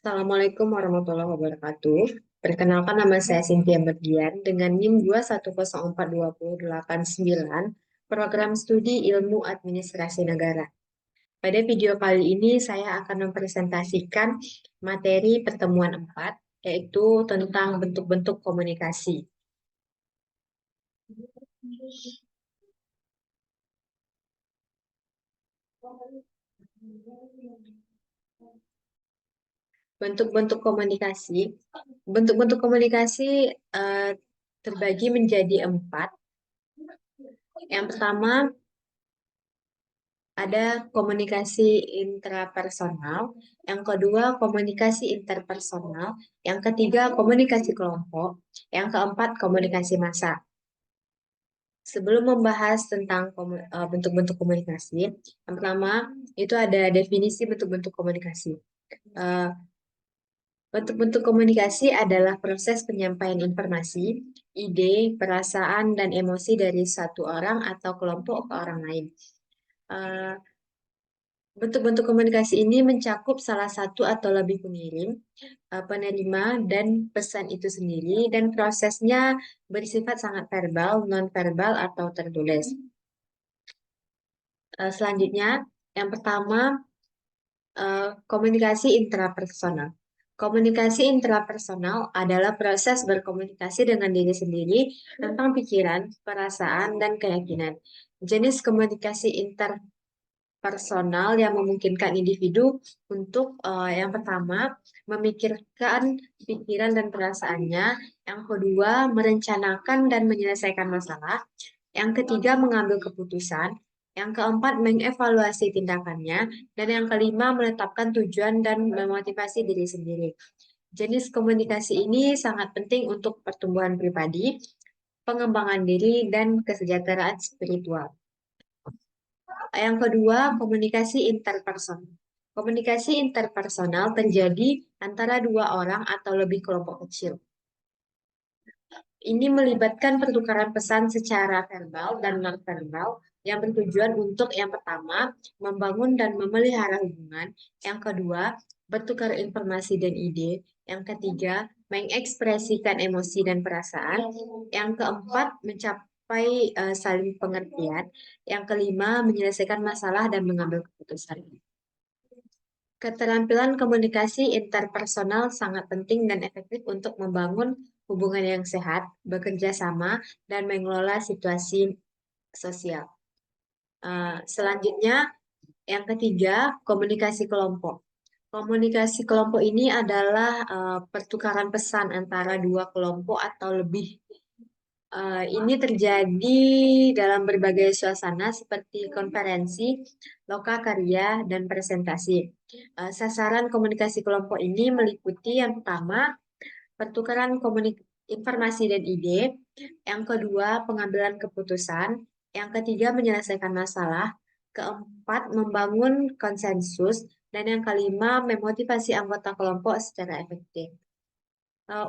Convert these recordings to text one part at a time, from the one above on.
Assalamualaikum warahmatullahi wabarakatuh. Perkenalkan, nama saya Cynthia Berdian dengan NIM 2104289, Program Studi Ilmu Administrasi Negara. Pada video kali ini saya akan mempresentasikan materi pertemuan 4, yaitu tentang bentuk-bentuk komunikasi. Bentuk-bentuk komunikasi. Bentuk-bentuk komunikasi terbagi menjadi 4. Yang pertama, ada komunikasi intrapersonal, yang kedua komunikasi interpersonal, yang ketiga komunikasi kelompok, yang keempat komunikasi massa. Sebelum membahas tentang bentuk-bentuk komunikasi, yang pertama itu ada definisi bentuk-bentuk komunikasi. Eh, Bentuk-bentuk komunikasi adalah proses penyampaian informasi, ide, perasaan, dan emosi dari satu orang atau kelompok ke orang lain. Eh, Bentuk-bentuk komunikasi ini mencakup salah satu atau lebih pengirim, penerima, dan pesan itu sendiri, dan prosesnya bersifat sangat verbal, non-verbal, atau tertulis. Selanjutnya, yang pertama, komunikasi intrapersonal. Komunikasi intrapersonal adalah proses berkomunikasi dengan diri sendiri tentang pikiran, perasaan, dan keyakinan. Jenis komunikasi interpersonal yang memungkinkan individu untuk yang pertama memikirkan pikiran dan perasaannya, yang kedua merencanakan dan menyelesaikan masalah, yang ketiga mengambil keputusan, yang keempat mengevaluasi tindakannya, dan yang kelima menetapkan tujuan dan memotivasi diri sendiri. Jenis komunikasi ini sangat penting untuk pertumbuhan pribadi, pengembangan diri, dan kesejahteraan spiritual. Yang kedua, komunikasi interpersonal. Komunikasi interpersonal terjadi antara dua orang atau lebih kelompok kecil. Ini melibatkan pertukaran pesan secara verbal dan non-verbal yang bertujuan untuk yang pertama, membangun dan memelihara hubungan. Yang kedua, bertukar informasi dan ide. Yang ketiga, mengekspresikan emosi dan perasaan. Yang keempat, mencapai saling pengertian. Yang kelima, menyelesaikan masalah dan mengambil keputusan. Keterampilan komunikasi interpersonal sangat penting dan efektif untuk membangun hubungan yang sehat, bekerja sama, dan mengelola situasi sosial. Selanjutnya, yang ketiga, komunikasi kelompok. Komunikasi kelompok ini adalah pertukaran pesan antara dua kelompok atau lebih. Ini terjadi dalam berbagai suasana seperti konferensi, lokakarya, dan presentasi. Sasaran komunikasi kelompok ini meliputi yang pertama, pertukaran informasi dan ide, yang kedua, pengambilan keputusan, yang ketiga, menyelesaikan masalah, keempat, membangun konsensus, dan yang kelima, memotivasi anggota kelompok secara efektif.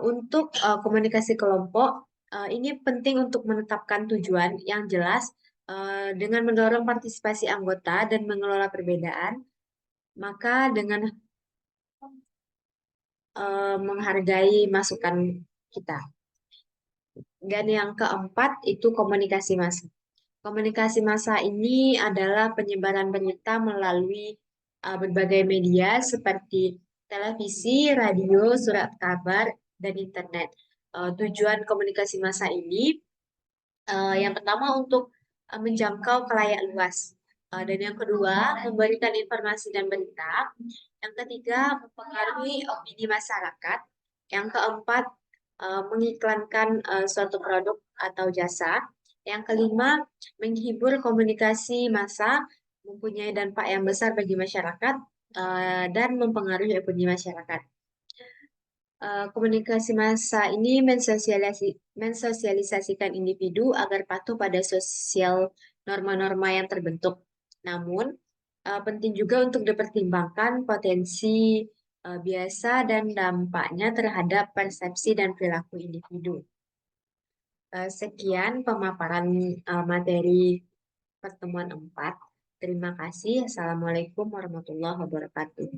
Untuk komunikasi kelompok, ini penting untuk menetapkan tujuan yang jelas dengan mendorong partisipasi anggota dan mengelola perbedaan, maka dengan menghargai masukan kita. Dan yang keempat itu komunikasi massa. Komunikasi massa ini adalah penyebaran berita melalui berbagai media seperti televisi, radio, surat kabar, dan internet. Tujuan komunikasi massa ini yang pertama untuk menjangkau khalayak luas. Dan yang kedua, memberikan informasi dan berita. Yang ketiga, mempengaruhi opini masyarakat. Yang keempat, mengiklankan suatu produk atau jasa. Yang kelima, menghibur. Komunikasi massa mempunyai dampak yang besar bagi masyarakat dan mempengaruhi opini masyarakat. Komunikasi massa ini mensosialisasikan individu agar patuh pada sosial norma-norma yang terbentuk. Namun, penting juga untuk dipertimbangkan potensi biasa dan dampaknya terhadap persepsi dan perilaku individu. Sekian pemaparan materi pertemuan 4. Terima kasih. Assalamualaikum warahmatullahi wabarakatuh.